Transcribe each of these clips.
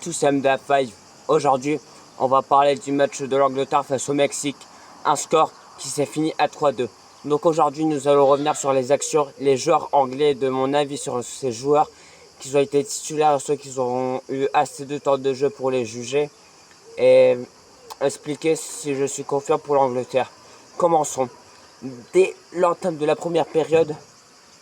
tous, c'est MDA5. Aujourd'hui, on va parler du match de l'Angleterre face au Mexique. Un score qui s'est fini à 3-2. Donc aujourd'hui, nous allons revenir sur les actions, les joueurs anglais, de mon avis sur ces joueurs qui ont été titulaires, ceux qui auront eu assez de temps de jeu pour les juger. Et expliquer si je suis confiant pour l'Angleterre. Commençons. Dès l'entame de la première période,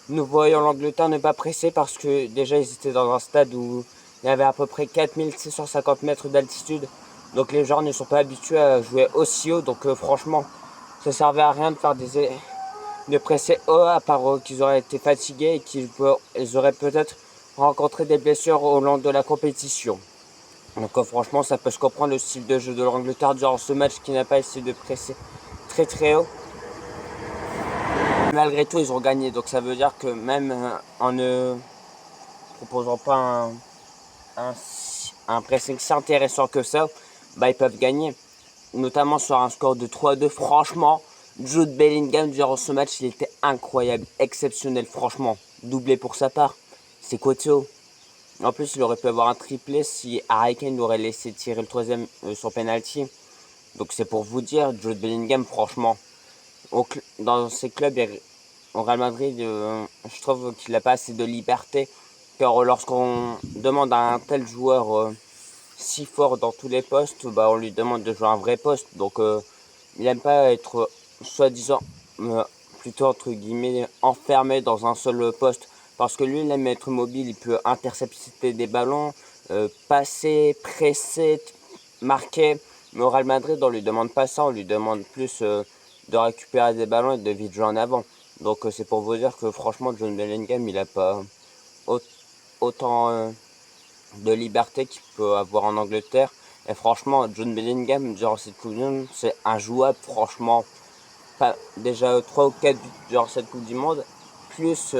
nous voyons l'Angleterre ne pas presser parce que déjà ils étaient dans un stade où il y avait à peu près 4650 mètres d'altitude. Donc les joueurs ne sont pas habitués à jouer aussi haut. Donc franchement, ça servait à rien de faire de presser haut, à part qu'ils auraient été fatigués et qu'ils auraient peut-être rencontré des blessures au long de la compétition. Donc franchement, ça peut se comprendre le style de jeu de l'Angleterre durant ce match qui n'a pas essayé de presser très très haut. Malgré tout, ils ont gagné. Donc ça veut dire que même en ne proposant pas un pressing si intéressant que ça, ils peuvent gagner. Notamment sur un score de 3-2. Franchement, Jude Bellingham durant ce match, il était incroyable, exceptionnel, franchement. Doublé pour sa part. C'est costaud. En plus, il aurait pu avoir un triplé si Harry Kane aurait laissé tirer le troisième sur penalty. Donc c'est pour vous dire, Jude Bellingham, franchement, dans ces clubs, au Real Madrid, je trouve qu'il n'a pas assez de liberté. Car lorsqu'on demande à un tel joueur si fort dans tous les postes, on lui demande de jouer un vrai poste. Donc il n'aime pas être soi-disant, plutôt entre guillemets, enfermé dans un seul poste. Parce que lui, il aime être mobile, il peut intercepter des ballons, passer, presser, marquer. Mais au Real Madrid, on lui demande pas ça, on lui demande plus de récupérer des ballons et de vite jouer en avant. Donc c'est pour vous dire que franchement, Jude Bellingham, il n'a pas autant de liberté qu'il peut avoir en Angleterre. Et franchement, Jude Bellingham, durant cette Coupe du Monde, c'est injouable, franchement. Pas, déjà 3 ou 4 buts durant cette Coupe du Monde, plus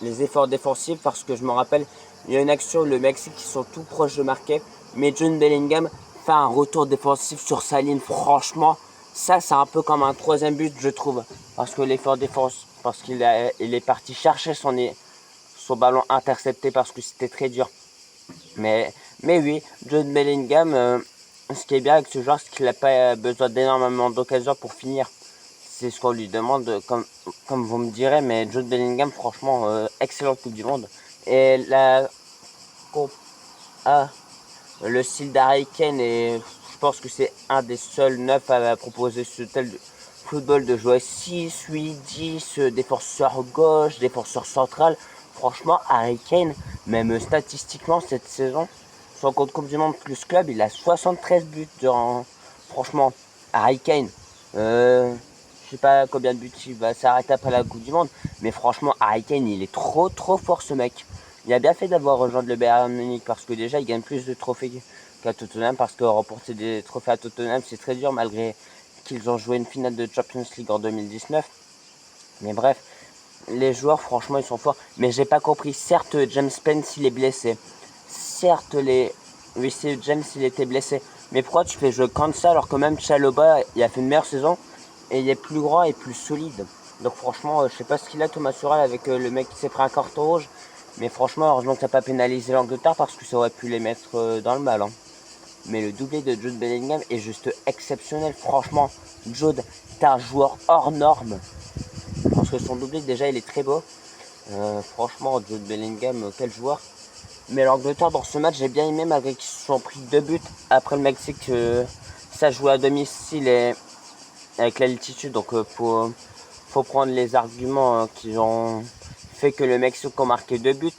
les efforts défensifs, parce que je me rappelle, il y a une action, le Mexique, qui sont tout proches de marquer, mais Jude Bellingham fait un retour défensif sur sa ligne, franchement. Ça, c'est un peu comme un troisième but, je trouve. Parce que l'effort défense, parce qu'il est parti chercher son ballon intercepté parce que c'était très dur. Mais oui, Jude Bellingham, ce qui est bien avec ce joueur, c'est qu'il n'a pas besoin d'énormément d'occasions pour finir. C'est ce qu'on lui demande, comme vous me direz, mais Jude Bellingham, franchement, excellente Coupe du Monde. Et le style d'Harry Kane, et je pense que c'est un des seuls neufs à proposer ce tel football de jouer 6, 8, 10, défenseur gauche, défenseur central. Franchement, Harry Kane, même statistiquement cette saison, son compte Coupe du Monde plus club, il a 73 buts durant. Franchement, Harry Kane, je sais pas combien de buts il va s'arrêter après la Coupe du Monde, mais franchement, Harry Kane, il est trop fort ce mec. Il a bien fait d'avoir rejoint le Bayern Munich parce que déjà, il gagne plus de trophées qu'à Tottenham, parce que remporter des trophées à Tottenham, c'est très dur malgré qu'ils ont joué une finale de Champions League en 2019. Mais bref, les joueurs, franchement, ils sont forts. Mais j'ai pas compris. Certes, James Spence, il est blessé. Certes, oui, c'est James, il était blessé. Mais pourquoi tu fais jouer Kansa alors que même Chalobah, il a fait une meilleure saison et il est plus grand et plus solide. Donc franchement, je sais pas ce qu'il a, Thomas Tuchel, avec le mec qui s'est pris un carton rouge. Mais franchement, heureusement que ça n'a pas pénalisé l'Angleterre parce que ça aurait pu les mettre dans le mal. Hein. Mais le doublé de Jude Bellingham est juste exceptionnel. Franchement, Jude, t'es un joueur hors norme. Parce que son doublé, déjà, il est très beau. Franchement, Jude Bellingham, quel joueur. Mais l'Angleterre, dans ce match, j'ai bien aimé, malgré qu'ils se sont pris 2 buts. Après le Mexique, ça joue à domicile et avec l'altitude. Donc, faut prendre les arguments qui ont fait que le Mexique a marqué 2 buts.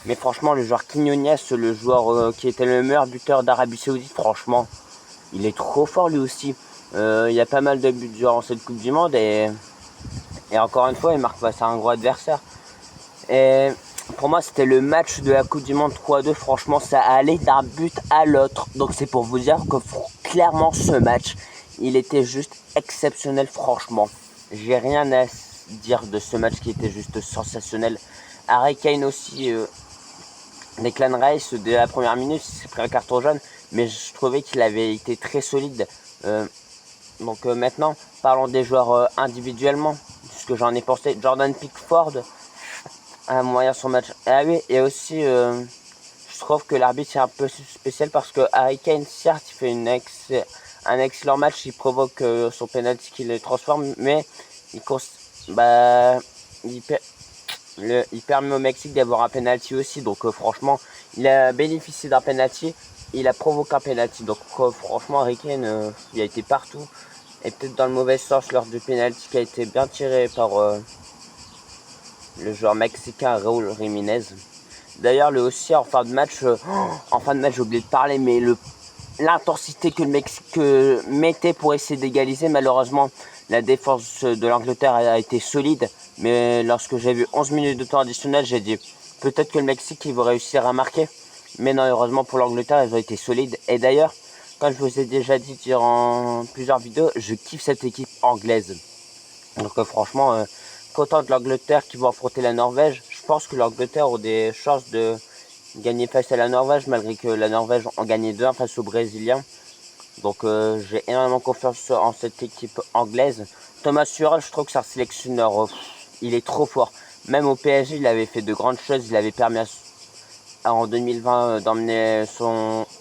Mais franchement, le joueur Quiñones, le joueur qui était le meilleur buteur d'Arabie Saoudite, franchement, il est trop fort lui aussi. Il y a pas mal de buts durant cette Coupe du Monde et encore une fois, il marque face à un gros adversaire. Et pour moi, c'était le match de la Coupe du Monde 3-2. Franchement, ça allait d'un but à l'autre. Donc c'est pour vous dire que clairement, ce match, il était juste exceptionnel, franchement. J'ai rien à dire de ce match qui était juste sensationnel. Harry Kane aussi, Declan Rice, dès la première minute, il s'est pris un carton jaune. Mais je trouvais qu'il avait été très solide. Donc maintenant, parlons des joueurs individuellement. Ce que j'en ai pensé. Jordan Pickford a moyen son match. Ah oui, et aussi, je je trouve que l'arbitre est un peu spécial parce que Harry Kane, certes, il fait un excellent match, il provoque son penalty qui le transforme, mais bah, il, il permet au Mexique d'avoir un penalty aussi. Donc franchement, il a bénéficié d'un penalty, il a provoqué un penalty. Donc franchement, Harry Kane, il a été partout et peut-être dans le mauvais sens lors du penalty qui a été bien tiré par le joueur mexicain Raúl Jiménez. D'ailleurs, lui aussi en fin de match, j'ai oublié de parler, mais l'intensité que le Mexique mettait pour essayer d'égaliser, malheureusement, la défense de l'Angleterre a été solide. Mais lorsque j'ai vu 11 minutes de temps additionnel, j'ai dit peut-être que le Mexique il va réussir à marquer. Mais non, heureusement pour l'Angleterre, ils ont été solides. Et d'ailleurs, comme je vous ai déjà dit durant plusieurs vidéos, je kiffe cette équipe anglaise. Donc franchement, content de l'Angleterre qui va affronter la Norvège. Je pense que l'Angleterre a des chances de gagner face à la Norvège, malgré que la Norvège en gagnait 2 face aux Brésiliens. Donc j'ai énormément confiance en cette équipe anglaise. Thomas Tuchel, je trouve que c'est un sélectionneur, il est trop fort. Même au PSG, il avait fait de grandes choses. Il avait permis en 2020 d'emmener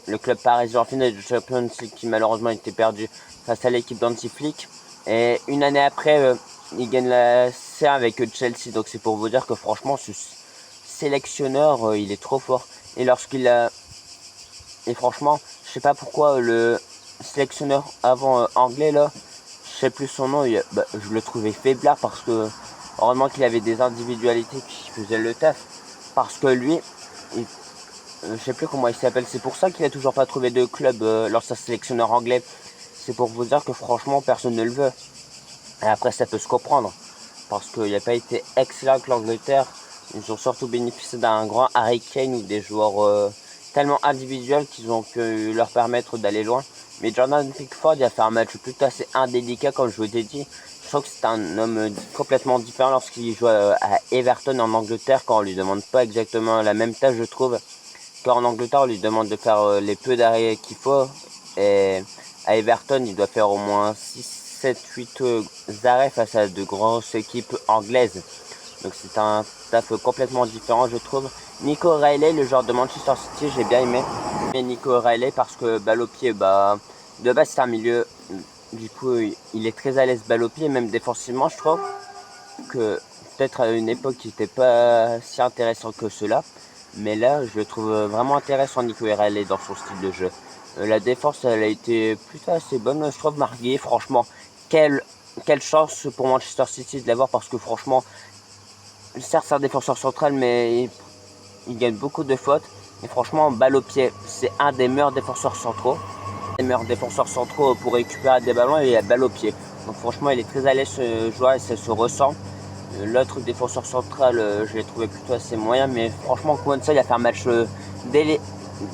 le club parisien en finale de Champions League qui malheureusement était perdu face à l'équipe d'Hansi Flick. Et une année après, il gagne la C1 avec Chelsea. Donc c'est pour vous dire que franchement, ce sélectionneur, il est trop fort. Et lorsqu'il a... Et franchement, je sais pas pourquoi le sélectionneur avant anglais là, je sais plus son nom, je le trouvais faiblard parce que heureusement qu'il avait des individualités qui faisaient le taf. Parce que lui, je sais plus comment il s'appelle, c'est pour ça qu'il a toujours pas trouvé de club lorsqu'un sélectionneur anglais. C'est pour vous dire que franchement personne ne le veut. Et après ça peut se comprendre. Parce qu'il n'a pas été excellent avec l'Angleterre. Ils ont surtout bénéficié d'un grand Harry Kane ou des joueurs tellement individuels qu'ils ont pu leur permettre d'aller loin. Mais Jordan Pickford il a fait un match plutôt assez indélicat comme je vous ai dit. Je trouve que c'est un homme complètement différent lorsqu'il joue à Everton en Angleterre quand on lui demande pas exactement la même tâche je trouve. Quand en Angleterre on lui demande de faire les peu d'arrêts qu'il faut. Et à Everton il doit faire au moins 6, 7, 8 arrêts face à de grosses équipes anglaises. Donc c'est un taf complètement différent je trouve. Nico O'Reilly, le joueur de Manchester City, j'ai bien aimé. Mais Nico O'Reilly parce que balle au pied, de base c'est un milieu. Du coup il est très à l'aise balle au pied, même défensivement je trouve. Que peut-être à une époque il n'était pas si intéressant que cela. Mais là je le trouve vraiment intéressant Nico O'Reilly dans son style de jeu. La défense elle a été plutôt assez bonne je trouve. Marguerite franchement quelle chance pour Manchester City de l'avoir parce que franchement certes c'est un défenseur central mais il gagne beaucoup de fautes. Et franchement balle au pied c'est un des meilleurs défenseurs centraux. Les meilleurs défenseurs centraux pour récupérer des ballons et la balle au pied. Donc franchement il est très à l'aise ce joueur et ça se ressent. L'autre défenseur central je l'ai trouvé plutôt assez moyen mais franchement Kwanza il a fait un match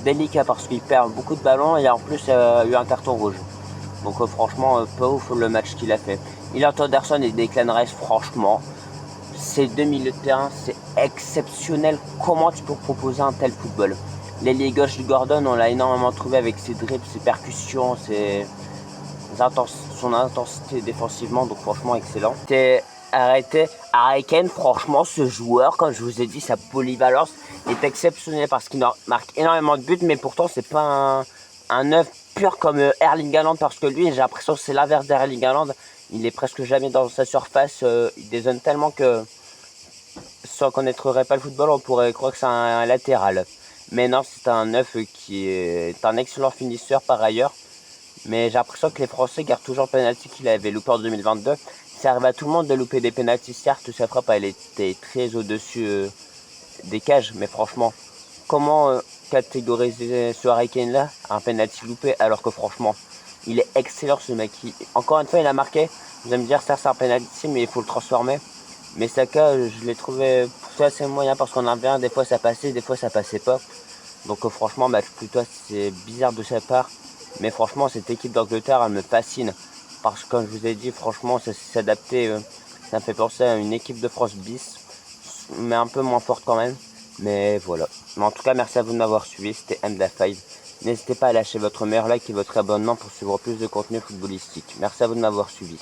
délicat parce qu'il perd beaucoup de ballons et en plus il a eu un carton rouge. Donc franchement pas ouf le match qu'il a fait. Elliot Anderson et Declan Rice franchement ces deux milieux de terrain c'est exceptionnel. Comment tu peux proposer un tel football? L'ailier gauche du Gordon on l'a énormément trouvé avec ses dribbles, ses percussions, son intensité défensivement donc franchement excellent. Arrêté. Harry Kane, franchement, ce joueur, comme je vous ai dit, sa polyvalence est exceptionnelle parce qu'il marque énormément de buts, mais pourtant, c'est pas un œuf pur comme Erling Haaland parce que lui, j'ai l'impression que c'est l'inverse d'Erling Haaland. Il est presque jamais dans sa surface, il dézone tellement que sans connaître pas le football, on pourrait croire que c'est un latéral. Mais non, c'est un œuf qui est un excellent finisseur par ailleurs. Mais j'ai l'impression que les Français gardent toujours le penalty qu'il avait loupé en 2022. Ça arrive à tout le monde de louper des penalties. Certes, sa frappe elle était très au-dessus des cages. Mais franchement, comment catégoriser ce Harry Kane là un penalty loupé alors que franchement, il est excellent ce mec. Encore une fois, il a marqué. Vous allez me dire, ça c'est un penalty, mais il faut le transformer. Mais Saka, je l'ai trouvé plutôt assez moyen parce qu'on en avait un. Des fois ça passait, des fois ça passait pas. Donc franchement, match plutôt c'est bizarre de sa part. Mais franchement, cette équipe d'Angleterre, elle me fascine. Parce que comme je vous ai dit, franchement, ça s'est adapté. Ça me fait penser à une équipe de France bis. Mais un peu moins forte quand même. Mais voilà. Mais en tout cas, merci à vous de m'avoir suivi. C'était MDA5. N'hésitez pas à lâcher votre meilleur like et votre abonnement pour suivre plus de contenu footballistique. Merci à vous de m'avoir suivi.